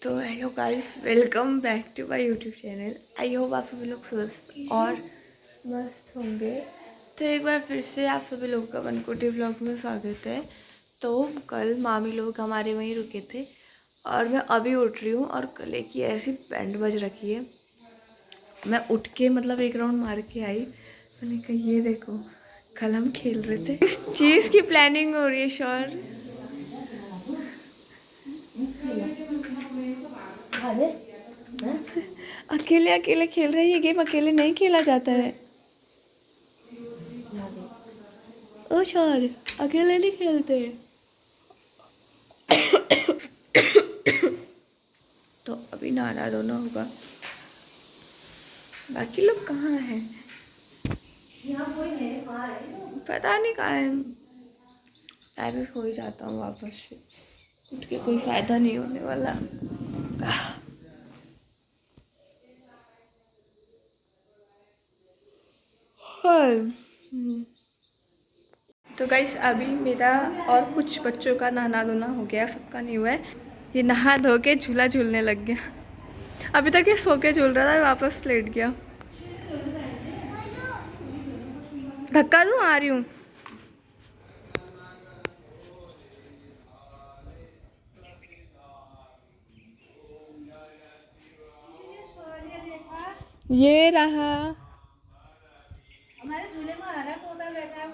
तो hello guys, welcome back to my YouTube channel. I hope आप सभी लोग स्वस्थ और मस्त होंगे। तो एक बार फिर से आप सभी लोगों का वनकोटी व्लॉग में स्वागत है। तो कल मामी लोग हमारे वहीं रुके थे और मैं अभी उठ रही हूँ और गले की ऐसी बैंड बज रखी है। मैं उठ के मतलब एक राउंड मार के आई। मैंने कहा ये देखो, कल हम खेल रहे थे, इस चीज़ की प्लानिंग हो रही है श्योर। अकेले अकेले खेल रहे हैं। ये गेम अकेले नहीं खेला जाता है। ओ शौर, अकेले नहीं खेलते। तो अभी नहाना धोना होगा। बाकी लोग कहाँ हैं? पता नहीं कहाँ है। मैं भी सो ही जाता हूँ वापस से। उठ के कोई फायदा नहीं होने वाला। तो गाइस, अभी मेरा और कुछ बच्चों का नहाना धोना हो गया, सबका नहीं हुआ है। ये नहा धो के झूला झूलने लग गया। अभी तक ये सो के झूल रहा था, वापस लेट गया। धक्का दूं, आ रही हूँ। ये रहा हमारे झूले में हरा तोता बैठा है।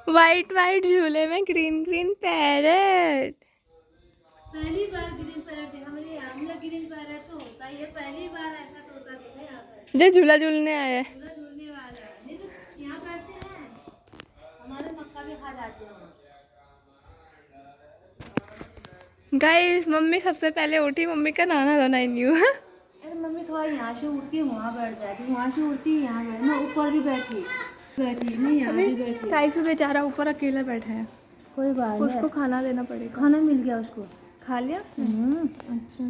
वाइट वाइट झूले में ग्रीन ग्रीन पैरट। पहली बार ग्रीन पैरेट देखा मैंने। हमला ग्रीन पैरेट तो होता ही है, पहली बार ऐसा तोता देखा यहाँ पर। जो झूला झूलने आया है। झूला झूलने वाला है। नहीं तो यहाँ बैठते हैं, हमारे मक्का भी खा जाते हैं। गाइस, मम्मी सबसे पहले उठी। मम्मी का नहाना धोना ही नहीं हुआ। अरे मम्मी थोड़ा यहाँ से उठती है, वहाँ बैठ जाती, वहाँ से उठती है, यहाँ बैठ। मैं ऊपर भी बैठी नहीं, यहाँ भी बैठी। टाइफू बेचारा ऊपर अकेला बैठा है। कोई बात नहीं, उसको खाना देना पड़ेगा। खाना मिल गया उसको। खा लिया? अच्छा।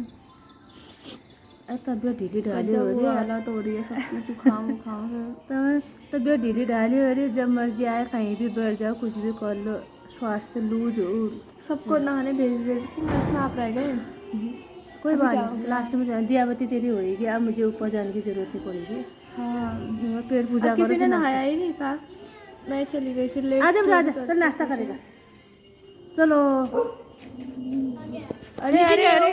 अरे तबियत ढीली ढाली अच्छा, हो वो रही है। हालत हो रही है सबकी, जुकाम वुकाम है। तबियत ढीली ढाली हो रही है। जब मर्जी आए कहीं भी बैठ जाओ, कुछ भी कर लो, स्वास्थ्य लूज हो। सबको नहाने भेज भेज के लास्ट में आप रह गए। कोई बात नहीं, लास्ट में जाए दियावती तेरी होएगी। अब मुझे ऊपर जाने की जरूरत नहीं पड़ेगी। हाँ, पेट पूजा किसी ने करो। नहाया ही नहीं था। मैं चली गई फिर लेट। आज हम राजा चल नाश्ता करेगा। चलो। अरे अरे अरे,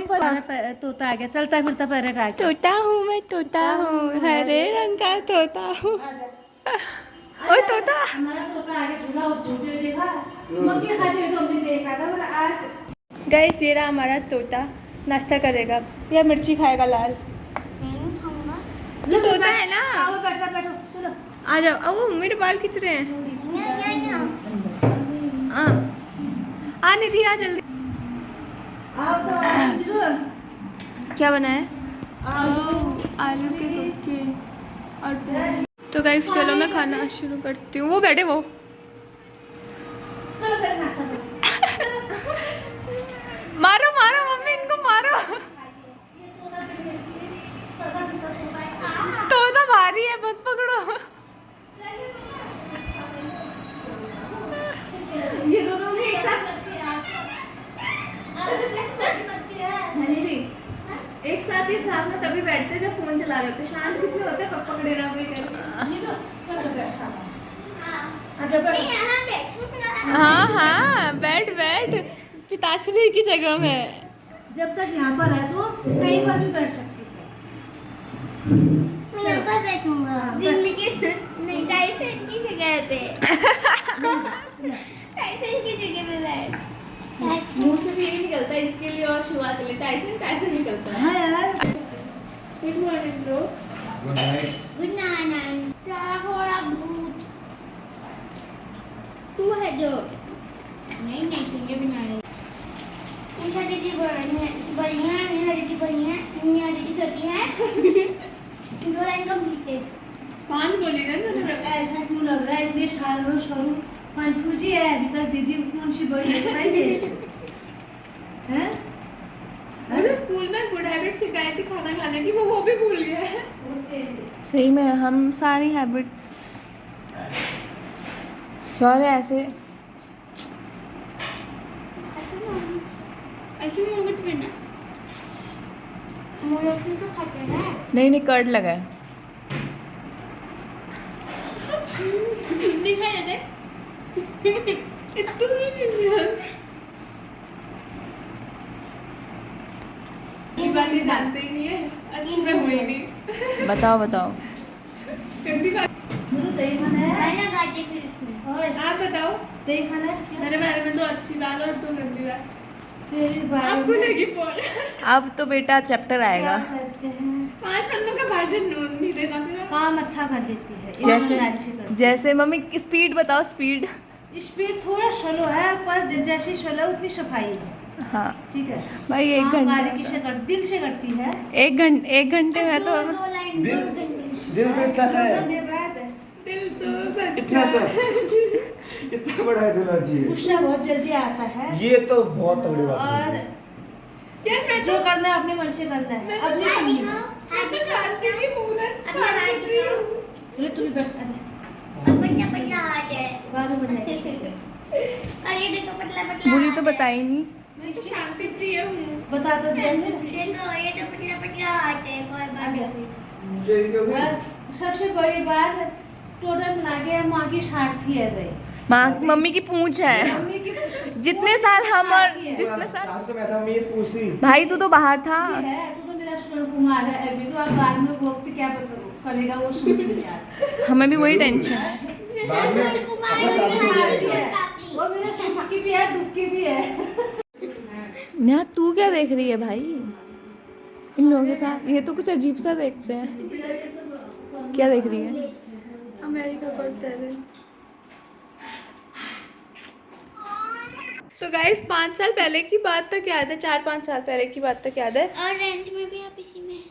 तोता आ गया, चलता फिरता पैरेट आ गया। तोता हूँ मैं, तोता हूँ, हरे रंग का तोता हूँ। ओए तोता। हमारा तोता आ गया, झूला और झूलते हुए देखा, मक्खी खाते हुए तो हमने देखा था। पर आज गाइस, ये रहा हमारा तोता। नाश्ता करेगा या मिर्ची खाएगा लाल? तो तोता है ना। आओ बैठो बैठो, चलो आ जाओ। ओ, मेरे बाल खींच रहे हैं। हाँ, आ निधि, आ जल्दी। आओ तो क्या बना है? आलू के गुटके और पूरी। तो गाइस चलो, मैं खाना शुरू करती हूँ। वो बैठे वो। चलो फिर नाश्ता करो। मारो मारो मम्मी, इनको मारो। तोता भारी है, मत पकड़ो। ये दोनों भी एक साथ एक साथ ही साथ में तभी बैठते जब फोन चला रहे होते। शांत कितने होते, कब पकड़े ना कोई कर। हाँ हाँ, बैठ बैठ, पिताश्री की जगह में। जब तक यहाँ पर है तो कहीं पर भी बैठ सकती है। मैं यहाँ पर बैठूंगा जिंदगी नहीं, टाइसन की जगह पे। टाइसन की जगह पे बैठ। मुंह से भी यही निकलता है इसके लिए और शुरुआत के लिए टाइसन टाइसन निकलता है। हाँ यार। Good morning bro. Good night. थोड़ा भूत तू है जो नहीं नहीं तुझे भी ना उषा दीदी बढ़िया, मीना दीदी बढ़िया, मीना दीदी छोटी है। दो लाइन कंप्लीटेड। 5 बोली ना। ऐसा क्यों लग रहा है? इतने सालों शुरू कंफ्यूज ही है अभी तक। दीदी कौन सी बड़ी है? हैं? मुझे स्कूल में गुड हैबिट सिखाई थी खाना खाने की, वो भी भूल गया है। सही में हम सारी हैबिट्स ऐसे ऐसे मुंह मत करना। हम लोग तो खाते हैं। नहीं नहीं, कर्ड लगा है। दिखाई देते। ये बातें जानते ही नहीं है। अच्छी में हुई नहीं। बताओ बताओ। गंदी बात। मुझे दही खाना है। मैं लगाते फिर इसमें। ओए, आप बताओ। दही खाना है। मेरे बारे में 2 अच्छी बात और 2 गंदी बात। तेरे बारे आपको में लगी बोल। अब तो बेटा चैप्टर आएगा। क्या करते हैं? 5 पन्नों का भाषण नहीं देना फिर। काम अच्छा कर देती है, जैसे ईमानदारी से करती जैसे मम्मी स्पीड बताओ, स्पीड। है। स्पीड थोड़ा स्लो है, पर जैसी स्लो उतनी सफाई है। हाँ ठीक है भाई, 1 काम घंटे बारीकी से कर, दिल से करती है। 1 घंटे में तो दो लाइन दो घंटे। दिल तो इतना सा है, ये बात है। दिल तो इतना सा इतना बड़ा है दिल चाहिए। गुस्सा बहुत जल्दी आता है। ये तो बहुत तगड़ी बात और है। क्या मैं जो करना है अपने मन से करना है। अब ये हाय समझो। दिखाओ। हाय तो दिखाओ। शांति की पूरा अपना हाय दिखाओ। बोले तू भी बैठ आ जा। पतला पतला हाथ है। बाद में बनाएंगे। और ये देखो पतला पतला मुझे हाथ तो है। बताई नहीं। मैं तो शांति प्रिय हूँ। बता तो दिया ना। देखो ये तो पतला पतला हाथ है। कोई बात आ गया। नहीं। मुझे ये क्यों गई? और सबसे बड़ी बात, टोटल मिला के माँ की 60 थी है भाई। माँ मम्मी की पूंछ है। मम्मी की खुशी। जितने साल हम और है। जितने साल शाम को मैं था, मैं ये पूछती भाई तू तो बाहर था। है तू तो मेरा श्रवण कुमार है अभी तो, अब बाद में वक्त क्या करेगा वो समझ नहीं आता। हमें भी वही टेंशन है। बाद में अपना शादी हो जाएगा। वो मेरा सुख की भी है, दुख की भी है। नेहा तू क्या देख रही है भाई इन लोगों के साथ? ये तो कुछ अजीब सा देखते हैं। क्या देख रही है? अमेरिका का टैलेंट। तो गाइस 5 साल पहले की बात तक याद है, 4-5 साल पहले की बात तक याद है। और रेंट में भी आप इसी में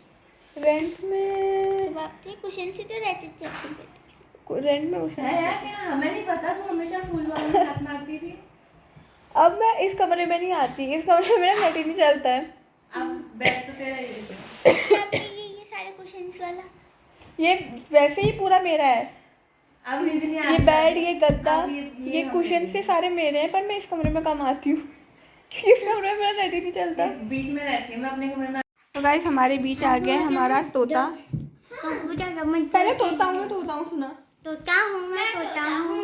रेंट में जब आप थे कुशन से तो रहते थे अपने बेड। रेंट में उस है यार, नेहा हमें नहीं पता तू हमेशा फूल वालों के साथ मारती थी। अब मैं इस कमरे में नहीं आती, इस कमरे में मेरा नेट ही नहीं चलता है। अब बेड तो तेरा ही है। ये सारे कुशन वाला। ये वैसे ही पूरा मेरा है। अब नींद नहीं ये आती। बेड, ये गद्दा, अब ये कुशन से सारे मेरे हैं, पर मैं इस कमरे में कम आती हूँ क्योंकि इस कमरे में मेरा नेट ही नहीं चलता। बीच में रहती है, मैं अपने कमरे में। तो गाइस हमारे बीच आ गया है हमारा तोता। पहले तोता हूँ सुना। तोता हूँ मैं, तोता हूँ।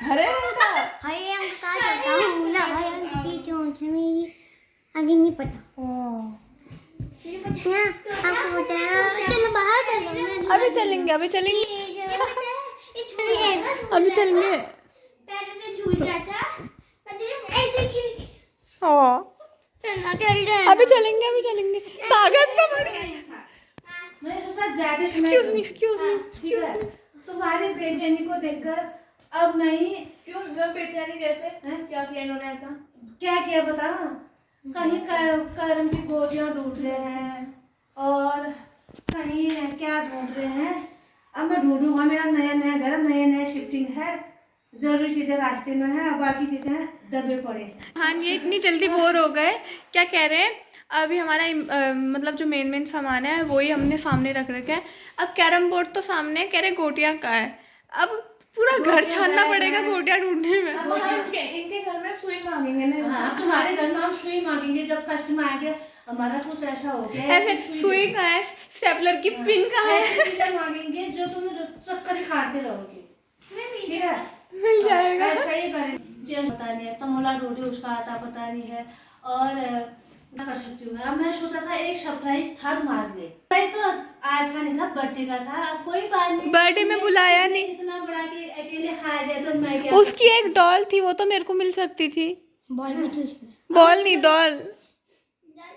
अरे तोता हाय अंक का तोता हूँ ना, हाय अंक की चोंच मेरी आगे नहीं पता। ना आपको बताया। चलो बाहर चलो। मैं अभी चलेंगे, अभी चलेंगे, ये झूल अभी चलेंगे। पैरों से झूल रहा था, मतलब ऐसे गिर हाँ चलना चल रहा है। अभी चलेंगे, अभी चलेंगे। ताकत तो बड़ी। मैं उसके साथ ज्यादा समय एक्सक्यूज मी, एक्सक्यूज मी। ठीक है, तुम्हारी बेचैनी को देखकर अब मैं ही क्यों मैं बेचैनी जैसे? हैं? क्या किया इन्होंने ऐसा? क्या किया बताओ। कहीं कर्म की गोटियां ढूंढ रहे हैं और कहीं क्या ढूंढ रहे हैं। अब मैं ढूंढूंगा, मेरा नया नया घर, नया नया शिफ्टिंग है, जरूरी चीजें रास्ते में है और बाकी चीजें दबे पड़े। हाँ ये इतनी जल्दी बोर हो गए। क्या कह रहे हैं, अभी हमारा मतलब जो मेन सामान है वही हमने सामने रख रखा है। अब कैरम बोर्ड तो सामने है, कह रहे गोटियाँ कहाँ है। अब पूरा घर छानना पड़ेगा गोटियाँ ढूंढने में। अब हम इनके घर में सुई मांगेंगे ना। हाँ, तुम्हारे घर में हम सुई मांगेंगे जब फर्स्ट में आएंगे। हमारा कुछ ऐसा हो गया है ऐसे कि सुई कहाँ है, स्टेपलर की पिन कहाँ है। ऐसी चीजें मांगेंगे जो तुम चक्कर ही खाते रहोगे। ठीक है, मिल जाएगा। ऐसा ही करें। जो पता नहीं है, तमोला रोटी उसका आता पता नहीं है और क्या कर सकती हूँ। अब मैं सोचा था एक सरप्राइज था मार ले, तो आज का नहीं था, बर्थडे का था। अब कोई बात नहीं, बर्थडे में बुलाया नहीं। इतना बड़ा कि अकेले खा दे तो मैं क्या। उसकी एक डॉल थी, वो तो मेरे को मिल सकती थी। बॉल भी थी उसमें। बॉल नहीं, डॉल।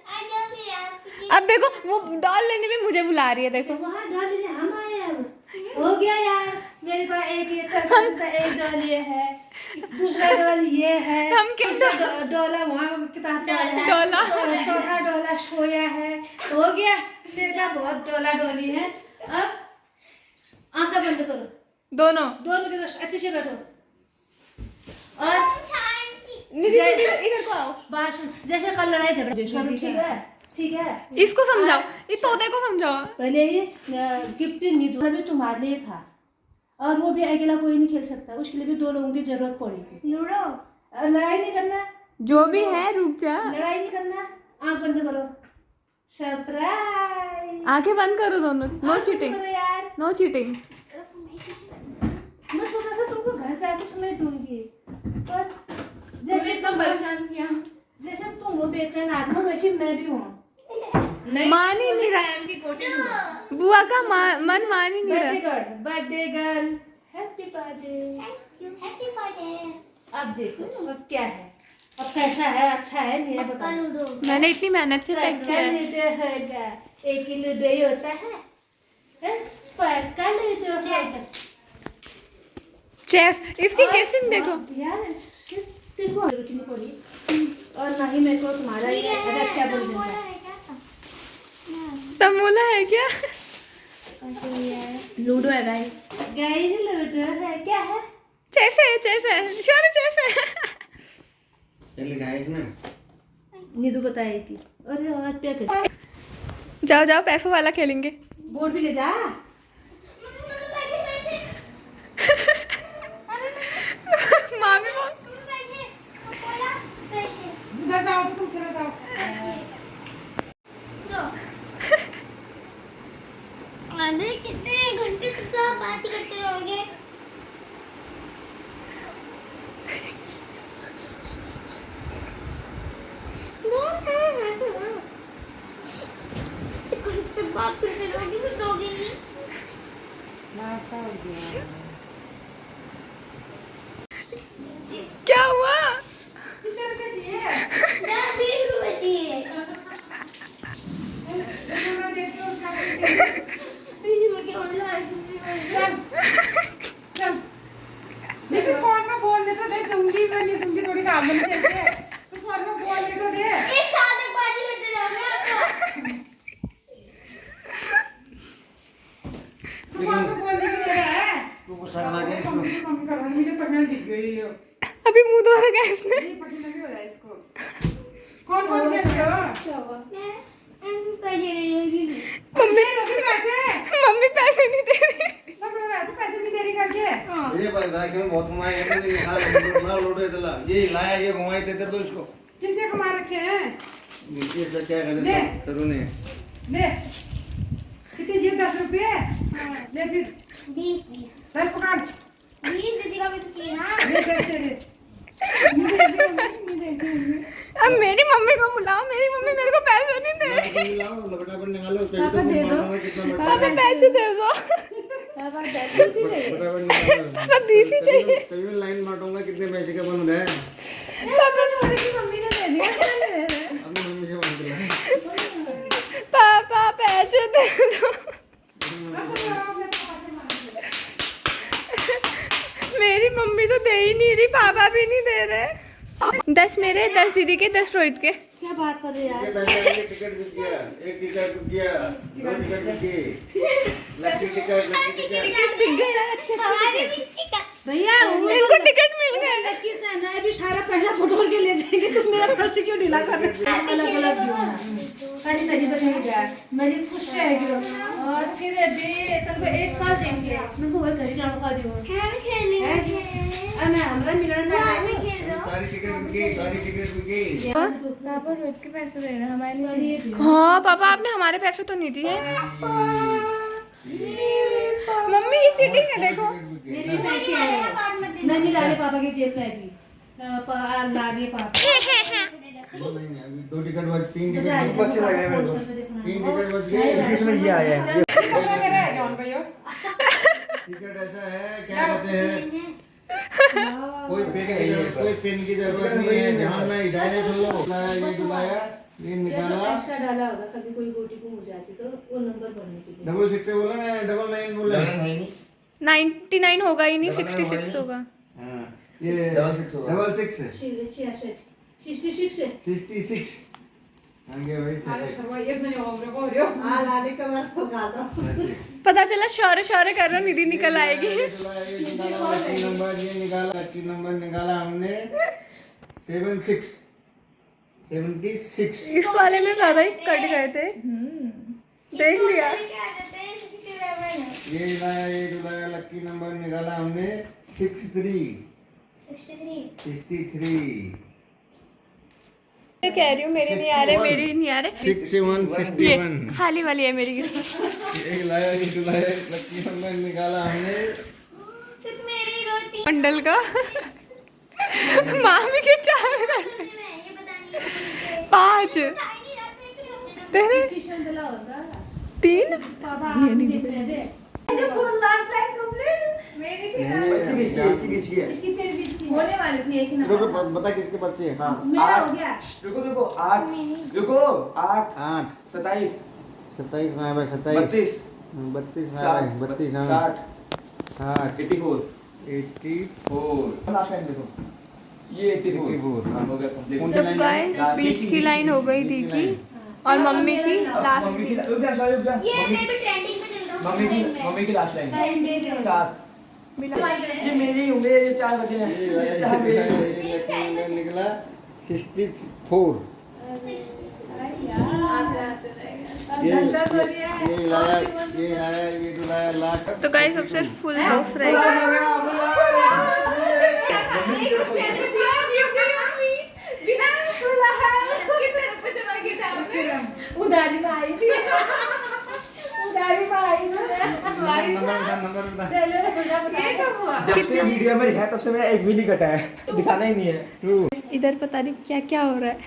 आजा फिर आप। अब देखो वो डॉल लेने में मुझे बुला रही है, देखो। वहाँ डॉल लेने हम आए। अब हो गया यार, मेरे पास एक ये चक्कर, एक डॉल ये है, दूसरा डॉल ये है, हम क्या तीसरा डॉला वहाँ किताब डॉला। चौथा डॉला सोया है। हो गया, मेरे पास बहुत डॉला डॉली है। अब आंखें बंद करो, दोनों दोनों के दोस्त अच्छे से बैठो और इधर को आओ। बात सुन। जैसे कल लड़ाई झगड़ा करो, ठीक है, ठीक है। इसको समझाओ, ये तोते को समझाओ। पहले ही गिफ्ट नहीं दूंगा, भी तुम्हारे लिए था और वो भी अकेला कोई नहीं खेल सकता, उसके लिए भी 2 लोगों की जरूरत पड़ेगी। लूडो। लड़ाई नहीं करना, जो भी है रुक जा, लड़ाई नहीं करना, आंख बंद करो। सरप्राइज। आंखें बंद करो दोनों, नो चीटिंग, करो यार। No cheating. मैं सोचा था तुमको घर जाके समय दूंगी, पर जैसे इतना परेशान किया। जैसे तुम वो बेचैन आदमी वैसे मैं भी हूँ। मान ही नहीं रहा, बुआ का मन मान ही नहीं रहा। Birthday girl, happy birthday. Happy birthday. अब देखो अब क्या है, अब कैसा है, अच्छा है नहीं है पक्का बताओ। लूडो। मैंने इतनी मेहनत से पैक किया है। लूडो होगा, एक ही लूडो ही होता है, पक्का लूडो है। चेस, इसकी केसिंग देखो। यार तेरे को जरूरत नहीं पड़ी, और ना ही मेरे को तुम्हारा ये रक्षाबंधन का। तमोला है क्या? लूडो है गाइस। गाइस लूडो है, क्या है? चेस है, चेस है, श्योर चेस है। चल गाइस में नीदू बताएगी। अरे और क्या कर, जाओ जाओ, पैसों वाला खेलेंगे। बोर्ड भी ले जा। मामी बोल। उधर जाओ तो तुम खेलो जाओ। अरे कितने घंटे तक तो आप बात ही करते रहोगे। घंटे तक बात करते रहोगे, फिर सोओगे नहीं। नाश्ता हो गया। क्या हुआ? ना भी रुपए लेकिन फोन में बोलने तो दे, दूंगी मैं नहीं दूंगी, थोड़ी काम में देते तो फोन में बोलने तो दे। एक साथ एक बात ही करते रहोगे आप तो। तू फोन में बोलने की दे रहा है। तू गुस्सा करा दे इसको। कम कर रहा है, मुझे पकड़ने दिख गई है। अभी मुंह धो रहा है इसने। ये पकड़ने भी हो रहा है इसको। कौन कौन खेल रहे हो? पैसे रहेगी। मम्मी पैसे मम्मी पैसे नहीं दे रही। लग रहा है, तू पैसे नहीं दे रही करके। ये भाई राखी में बहुत कमाए हैं, ये निकाल ना लोटे दला, ये लाया, ये घुमाई देते तो इसको किसने कमा रखे हैं? नीचे से क्या करे ले। तरुणे ले कितने जी? 10 रुपये। ले फिर 20 10 पकड़। 20 दीदी का भी तो किया ना। ले तेरे अब मेरी मम्मी को बुलाओ, मेरी मम्मी मेरे को पैसे नहीं दे रही। लाओ लपटा पर निकालो, पापा दे दो। कितना पापा पैसे दे दो। पापा पैसे चाहिए। फटाफट निकालो। पापा 20 ही चाहिए। कभी लाइन मारूंगा, कितने पैसे का बन रहा है? पापा थोड़ी सी मम्मी ने दे दिया। अपनी मम्मी से मांग ला। पापा पैसे दे दो। मेरी मम्मी तो दे ही नहीं रही, पापा भी नहीं दे रहे। 10 मेरे, 10 दीदी के, 10 रोहित के। क्या बात कर रहे हो यार? ये पैसे का टिकट बुक किया, एक टिकट बुक किया, 2 टिकट बुक किए, लकी टिकट। हमारे भी टिकट। भैया इनको टिकट मिल गए। लड़की से ना अभी सारा पैसा फोटो के ले जाएंगे, तुम मेरा खर्च क्यों ढीला कर रहे हो? अलग अलग दो ना, खाली नहीं बचेगा। मेरी खुश रहेगी और फिर अभी तुमको एक साल देंगे, तुमको वही घर जाओ खा दियो। हम खेलेंगे। अब मैं हमरा मिलना बाद चाहती में हूँ। खेल लो। सारी टिकट बुक की, सारी टिकट बुक की। पापा रोहित के पैसे दे रहे हैं, हमारे नहीं दिए। हाँ पापा, आपने हमारे पैसे तो नहीं दिए। मम्मी ये चीटिंग है, देखो। मेरे पैसे आए, मैं नहीं डाले पापा की जेब में अभी। लागे पापा। 2 महीने, अभी 2 टिकट बच, 3 टिकट बच, अच्छे लगे मेरे को। 3 टिकट बच गए। इसमें ये आया है। मेरा है जॉन भैया। टिकट ऐसा है, क्या कहते हैं, कोई पेन की जरूरत नहीं है, ध्यान में हिदायत सुन लो। ये डुबाया, ये निकाला, एक्स्ट्रा डाला होगा, कभी कोई गोटी गुम हो जाती तो वो नंबर भरने के लिए। 66 से बोला ना, 99 बोला। 99 होगा ही नहीं, 66 होगा। हाँ, ये 66 है, 66 66 आगे भाई। एक दिन हो रहे हो। लाने का बार पका दो। पता चला शौर्य शौर्य कर रहा, निधि निकल आएगी। ये निकाला, 3 नंबर ये निकाला, 3 नंबर निकाला हमने, 76 इस वाले में ज्यादा ही कट गए थे। देख लिया। ये लाया, ये डुलाया, लकी नंबर निकाला हमने 63 63 63 मैं कह रही हूँ मेरे नहीं आ रहे, मेरे नहीं आ रहे। 6161 खाली वाली है मेरी। एक लाया ये लाया लकी नंबर निकाला हमने सिर्फ मेरी रोटी मंडल का। मामी के 4 मैं ये पता नहीं 5 तेरे किशन दिला होगा 3 फुल लास्ट टाइम कंप्लीट मेरी थी इसकी फिर भी इसकी होने वाली थी एक रुको नंबर बता किसके बच्चे हैं मेरा हो गया रुको 8 रुको 8 8 27 27 में भाई 27 32 में भाई 32 हाँ 60 8 84 84 लास्ट टाइम देखो ये 84 हाँ हो गया कंप्लीट तो गाइस बीच की लाइन हो गई थी की और मम्मी की लास्ट मम्मी की। की रुक जा रुक जा ये मैं भी ट्रेंडिंग पे चल रहा हूँ मम्मी की लास्ट लाइन 7 मिला ये मेरी होंगे ये 4 बचे हैं ये 4 मेरे ये लकी नंबर निकला 64 ये लाया ये लाया लास्ट तो गाइस अब सिर्फ फुल बॉक्स रहेगा। उधारी में आई थी उधारी में आई नंबर बता ले पूजा बता जब से वीडियो में है तब से मेरा एक भी नहीं कटा है दिखाना ही नहीं है 2 इधर पता नहीं क्या क्या हो रहा है।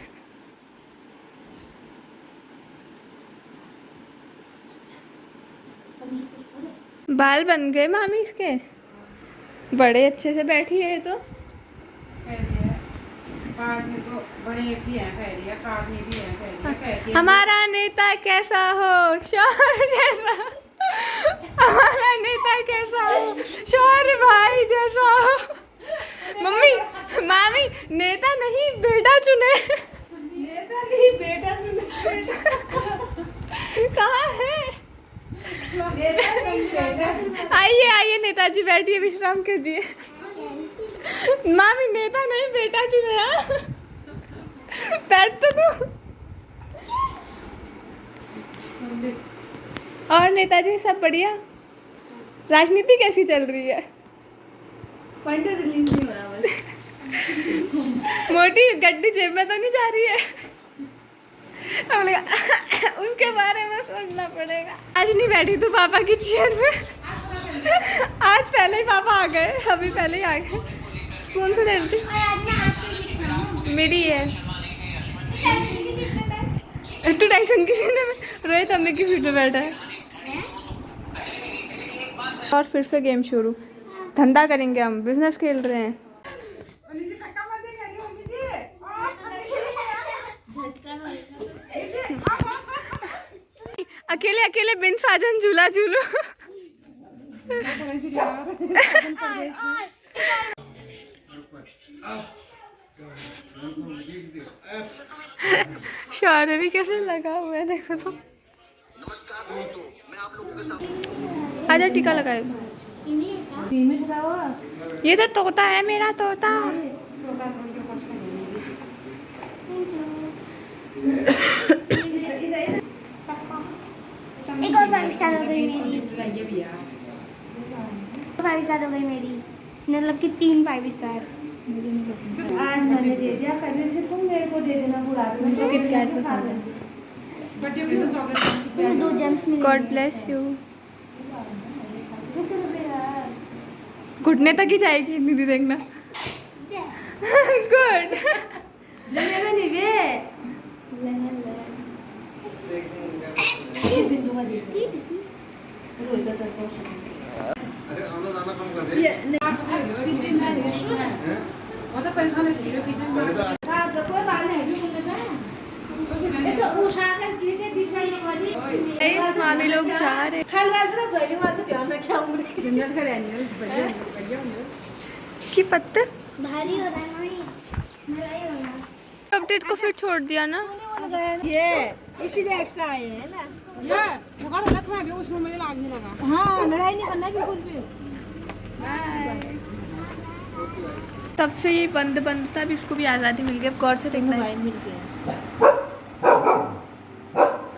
बाल बन गए मामी इसके, बड़े अच्छे से बैठी है ये तो। हमारा नेता कैसा हो शौहर जैसा, हमारा नेता कैसा हो शौहर भाई जैसा हो। मम्मी मामी नेता नहीं बेटा चुने। नेता नहीं बेटा चुने कहाँ है? नेता नहीं बेटा चुने आइए आइए नेताजी बैठिए विश्राम कीजिए। मामी नेता नहीं बेटा चुने। हाँ बैठ तो तू। और नेताजी सब बढ़िया? राजनीति कैसी चल रही है? पॉइंट रिलीज नहीं हो रहा बस मोटी गड्डी जेब में तो नहीं जा रही है? अब लगा उसके बारे में सोचना पड़ेगा। आज नहीं बैठी तू पापा की चेयर में? आज पहले ही पापा आ गए, अभी पहले ही आ गए। कौन सी लेती? और आज मैं आज की सीख रहा हूँ मेरी है। टेंशन की सीट पे बैठ तू टाइसन की सीट में, रोहित अम्मी की सीट में बैठा है। और फिर से गेम शुरू। धंधा करेंगे हम, बिजनेस खेल रहे हैं। झटका लगेगा अकेले अकेले बिन साजन झूला झूलो। शौर्य भी कैसे लगा हुआ है देखो तो। आजा टीका लगाएगा। ये तो तोता है मेरा तोता। एक और 5 स्टार हो गई मेरी, 5 स्टार हो गई मेरी, मतलब कि 3 5 स्टार। आज मैंने दे दिया, पहले से तुम मेरे को दे देना बुढ़ापे में। मुझे तो किटकैट पसंद है। मुझे 2 जेम्स मिले। God bless you. घुटने तक ही जाएगी दीदी देखना। गुड। जने में निवे अरे आना जाना कम कर दे हां तो कोई बात नहीं भी मुझे ना ये तो उषा का के दिशा में वाली मामी लोग जा रहे। खालवा से भरी वाला ध्यान रखिया उम्र जिंदर करे बढ़िया की पत्ते भारी हो रहा है ना ये, लड़ाई हो रहा है। अपडेट को फिर छोड़ दिया ना। ये इसीलिए एक्स्ट्रा आए हैं ना। उसमें मुझे लागने लगा। हाँ लड़ाई नहीं करना बिल्कुल भी। तब से ये बंद बंद था, अभी इसको भी आज़ादी मिल गई। अब गौर से देखना है। मिल गया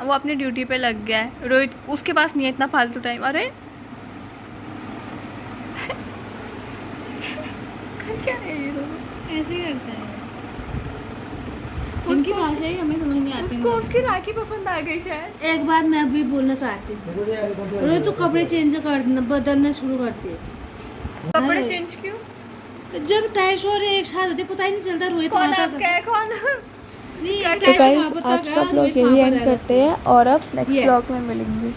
वो अपनी ड्यूटी पे लग गया है। रोहित उसके पास नहीं है इतना फालतू टाइम। अरे क्या है ये तो? ऐसे ही करता है। इनकी भाषा ही हमें समझ नहीं आती। उसको उसकी राखी पसंद आ गई शायद। एक बात मैं भी बोलना चाहती हूँ, रोहित तो कपड़े चेंज कर बदलना शुरू करती है। कपड़े चेंज क्यों? जब टाइश और एक साथ होते पता ही नहीं चलता रोहित कौन आता आपका है कौन? नहीं, तो टाइश गाइस वापस आज आ का गया, ब्लॉग रोहित यही वहाँ पर एंड रहेगा। करते हैं और अब नेक्स्ट ये। ब्लॉग में मिलेंगे।